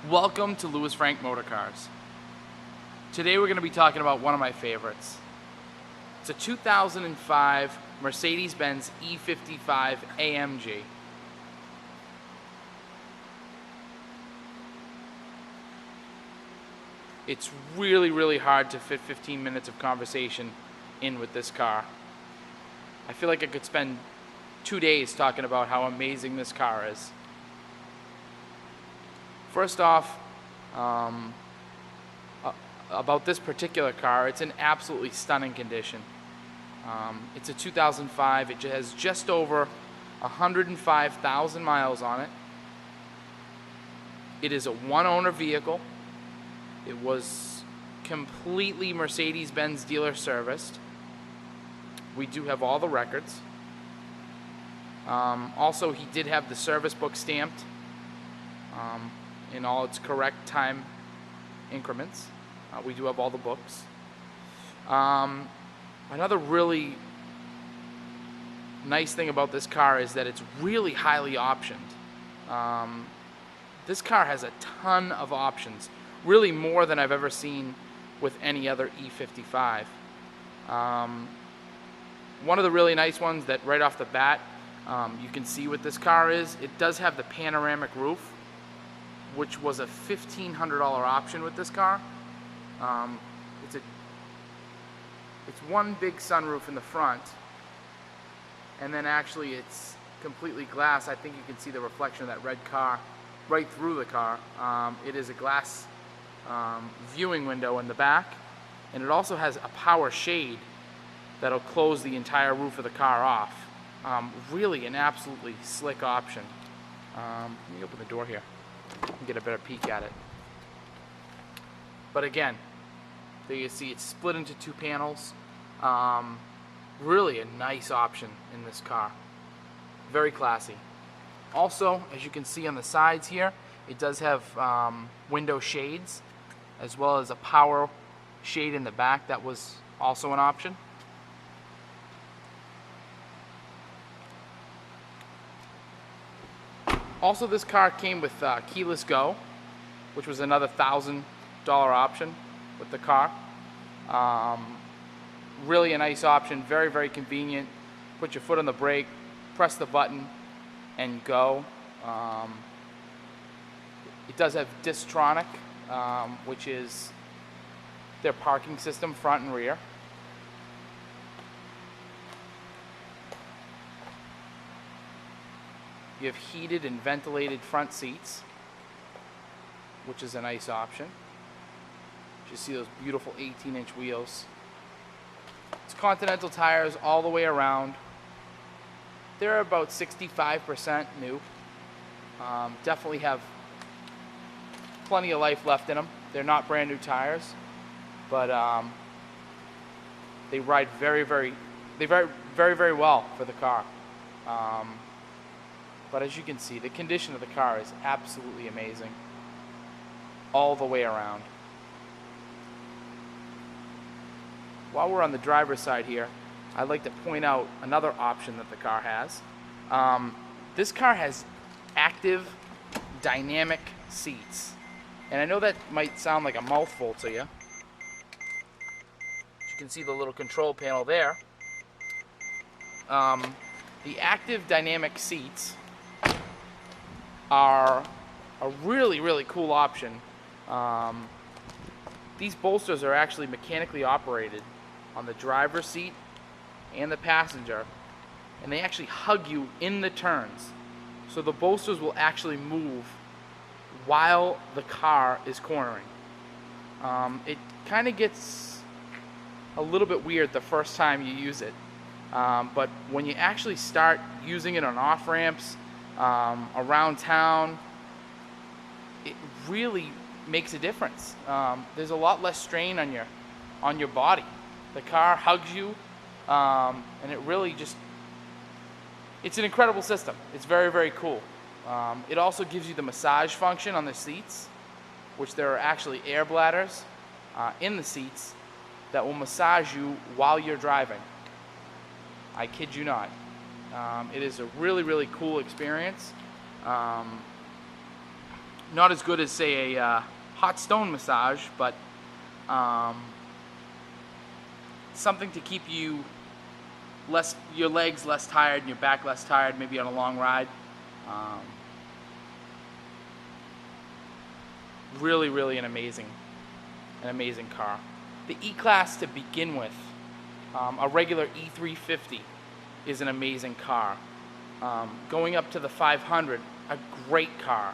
Welcome to Louis Frank Motorcars. Today we're going to be talking about one of my favorites. It's a 2005 Mercedes-Benz E55 AMG. It's really hard to fit 15 minutes of conversation in with this car. I feel like I could spend 2 days talking about how amazing this car is. First off, about this particular car, it's in absolutely stunning condition. It's a 2005. It has just over 105,000 miles on it. It is a one-owner vehicle. It was completely Mercedes-Benz dealer serviced. We do have all the records. Also, he did have the service book stamped in all its correct time increments. We do have all the books. Another really nice thing about this car is that it's really highly optioned. This car has a ton of options, really more than I've ever seen with any other E55. One of the really nice ones that right off the bat you can see what this car is, it does have the panoramic roof, which was a $1,500 option with this car. It's one big sunroof in the front, and then actually it's completely glass. I think you can see the reflection of that red car right through the car. It is a glass viewing window in the back, and it also has a power shade that'll close the entire roof of the car off. Really an absolutely slick option. Let me open the door here and get a better peek at it. But again, there you see it's split into two panels. Really a nice option in this car. Very classy. Also, as you can see on the sides here, it does have window shades, as well as a power shade in the back that was also an option. Also, this car came with keyless go, which was another $1,000 option with the car. Really a nice option, very convenient. Put your foot on the brake, press the button, and go. It does have Distronic, which is their parking system, front and rear. You have heated and ventilated front seats, which is a nice option. You see those beautiful 18-inch wheels. It's Continental tires all the way around. They're about 65% new. Definitely have plenty of life left in them. They're not brand new tires, but they ride very well for the car. But as you can see, the condition of the car is absolutely amazing all the way around. While we're on the driver's side here, I'd like to point out another option that the car has. This car has active dynamic seats. And I know that might sound like a mouthful to you. You can see the little control panel there. The active dynamic seats are a really cool option. These bolsters are actually mechanically operated on the driver's seat and the passenger, and they actually hug you in the turns. So the bolsters will actually move while the car is cornering. It kind of gets a little bit weird the first time you use it, but when you actually start using it on off ramps, around town, it really makes a difference. There's a lot less strain on your body. The car hugs you, and it really it's an incredible system. It's very cool. It also gives you the massage function on the seats, which there are actually air bladders in the seats that will massage you while you're driving. I kid you not. It is a really cool experience. not as good as, say, a hot stone massage, but something to keep your legs less tired and your back less tired, maybe on a long ride. Really, really an amazing car. The E-Class to begin with, a regular E350 is an amazing car. Going up to the 500, a great car.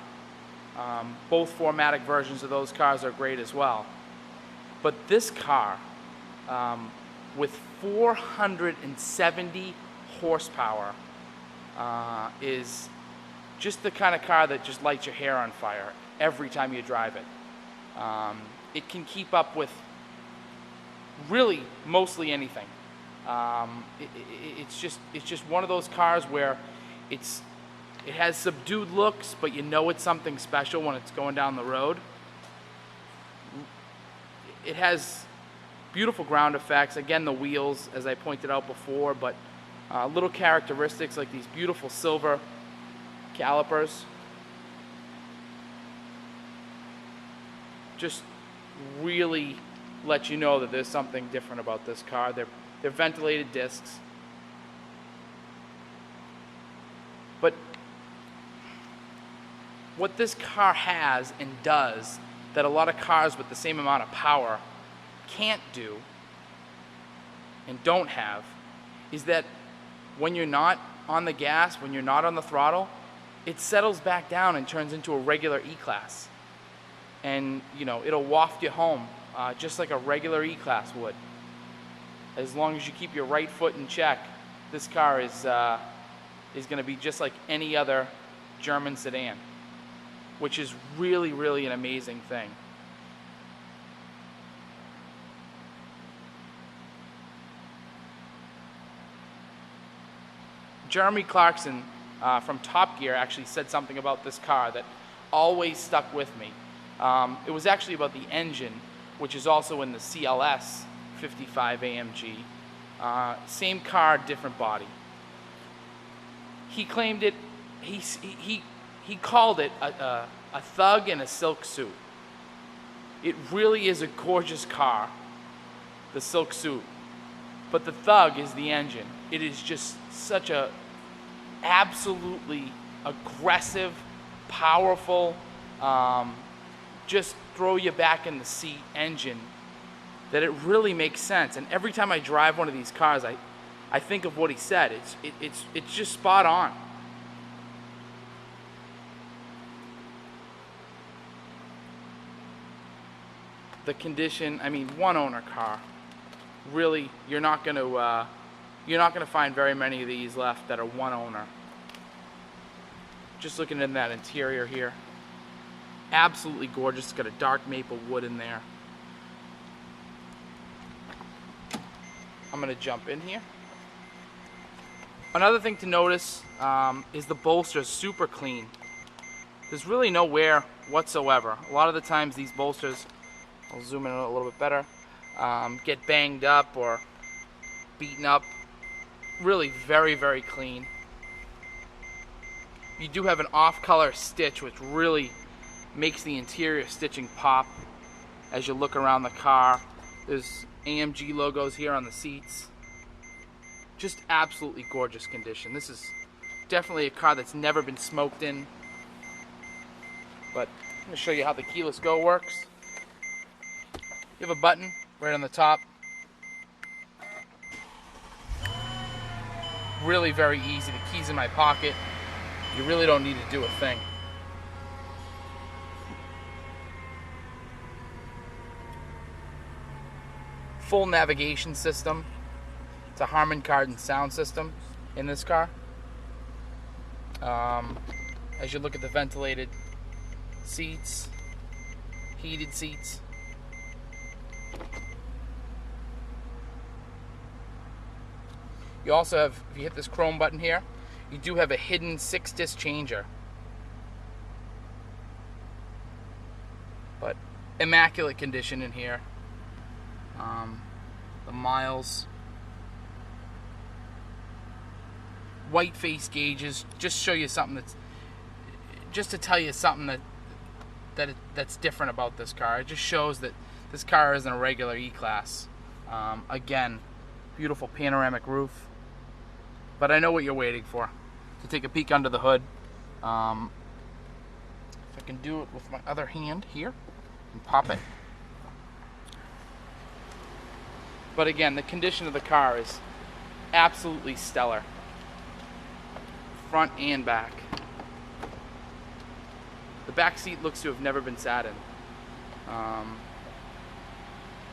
Both 4MATIC versions of those cars are great as well. But this car, with 470 horsepower, is just the kind of car that just lights your hair on fire every time you drive it. It can keep up with really mostly anything. It's just one of those cars where it has subdued looks, but you know it's something special when it's going down the road. It has beautiful ground effects. Again, the wheels, as I pointed out before, but little characteristics like these beautiful silver calipers. Just really let you know that there's something different about this car. They're ventilated discs. But what this car has and does that a lot of cars with the same amount of power can't do and don't have is that when you're not on the gas, when you're not on the throttle, it settles back down and turns into a regular E-Class. And you know, it'll waft you home just like a regular E-Class would. As long as you keep your right foot in check, this car is going to be just like any other German sedan, which is really, really an amazing thing. Jeremy Clarkson from Top Gear actually said something about this car that always stuck with me. It was actually about the engine, which is also in the CLS 55 AMG. Same car, different body. He claimed it, he called it a thug in a silk suit. It really is a gorgeous car, the silk suit. But the thug is the engine. It is just such a absolutely aggressive, powerful, just throw you back in the seat engine that it really makes sense. And every time I drive one of these cars, I think of what he said. It's just spot on. The condition, I mean, one owner car. Really, you're not going to find very many of these left that are one owner. Just looking in that interior here, absolutely gorgeous. It's got a dark maple wood in there. I'm going to jump in here. Another thing to notice is the bolster super clean. There's really no wear whatsoever. A lot of the times these bolsters, I'll zoom in a little bit better, get banged up or beaten up. Really very, very clean. You do have an off-color stitch, which really makes the interior stitching pop as you look around the car. There's AMG logos here on the seats. Just absolutely gorgeous condition. This is definitely a car that's never been smoked in. But I'm going to show you how the keyless go works. You have a button right on the top. Really very easy. The key's in my pocket. You really don't need to do a thing. Full navigation system. It's a Harman Kardon sound system in this car. As you look at the ventilated seats, heated seats. You also have, if you hit this chrome button here, you do have a hidden 6-disc changer. But immaculate condition in here. The miles. White face gauges, just show you something that's, just to tell you something that that's different about this car. It just shows that this car isn't a regular E-Class. Again, beautiful panoramic roof. But I know what you're waiting for. To take a peek under the hood. If I can do it with my other hand here and pop it. But again, the condition of the car is absolutely stellar. Front and back. The back seat looks to have never been sat in.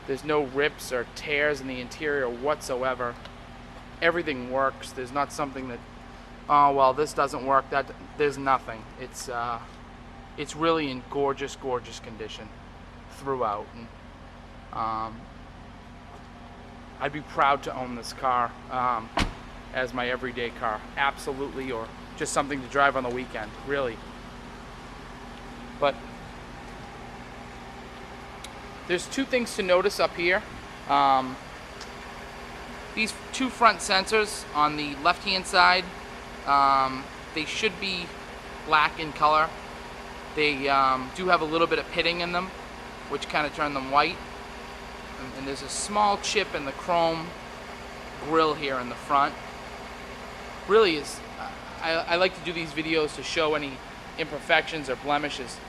There's no rips or tears in the interior whatsoever. Everything works. There's not something that, oh well, this doesn't work. There's nothing. It's really in gorgeous, gorgeous condition throughout. And, I'd be proud to own this car as my everyday car, absolutely, or just something to drive on the weekend, really. But there's two things to notice up here. These two front sensors on the left-hand side, they should be black in color. They do have a little bit of pitting in them, which kind of turn them white. And there's a small chip in the chrome grille here in the front. Really is, I like to do these videos to show any imperfections or blemishes.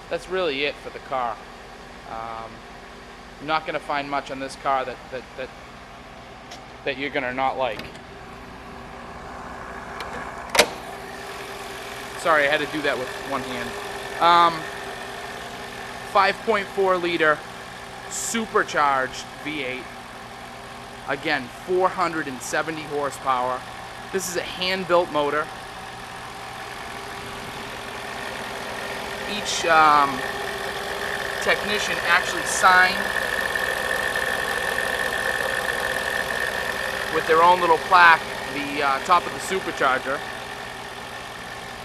That's really it for the car. You're not going to find much on this car that you're going to not like. Sorry, I had to do that with one hand. 5.4 liter supercharged V8. Again, 470 horsepower. This is a hand-built motor. Each technician actually signed with their own little plaque the top of the supercharger.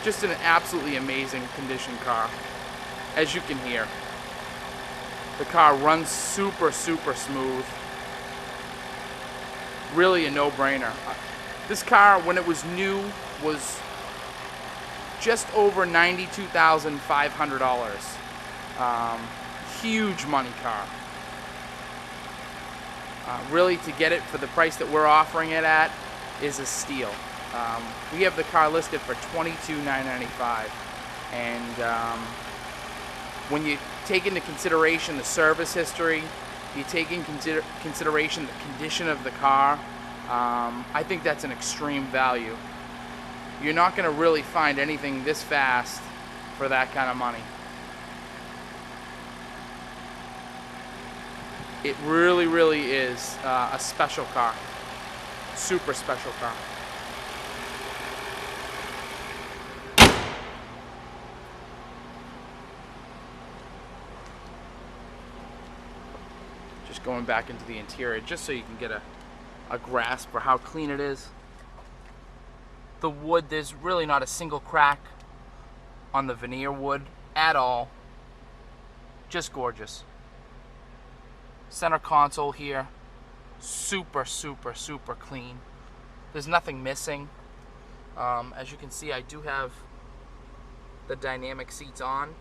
Just an absolutely amazing condition car, as you can hear. The car runs super, super smooth. Really a no-brainer. This car, when it was new, was just over $92,500. Huge money car. Really, to get it for the price that we're offering it at is a steal. We have the car listed for $22,995, and when you take into consideration the service history, you take in consideration the condition of the car, I think that's an extreme value. You're not going to really find anything this fast for that kind of money. It really, really is a special car. Super special car. Just going back into the interior, just so you can get a grasp for how clean it is. The wood, there's really not a single crack on the veneer wood at all. Just gorgeous. Center console here, super, super, super clean. There's nothing missing. As you can see, I do have the dynamic seats on.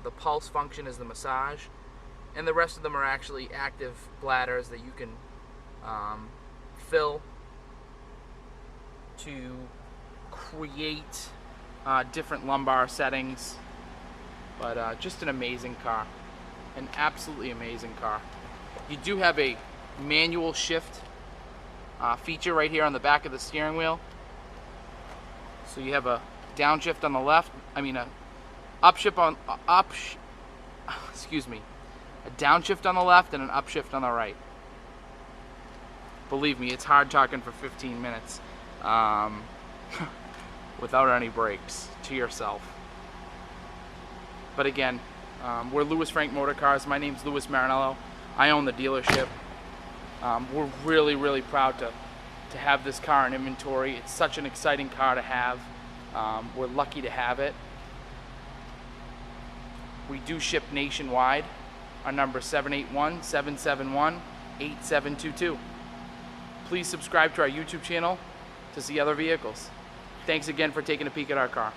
The pulse function is the massage, and the rest of them are actually active bladders that you can fill to create different lumbar settings. But just an amazing car. An absolutely amazing car. You do have a manual shift feature right here on the back of the steering wheel. So you have a downshift on the left, a downshift on the left and an upshift on the right. Believe me, it's hard talking for 15 minutes without any breaks to yourself. But again, we're Louis Frank Motorcars. My name's Louis Marinello. I own the dealership. We're really, really proud to have this car in inventory. It's such an exciting car to have. We're lucky to have it. We do ship nationwide. Our number is 781-771-8722. Please subscribe to our YouTube channel to see other vehicles. Thanks again for taking a peek at our car.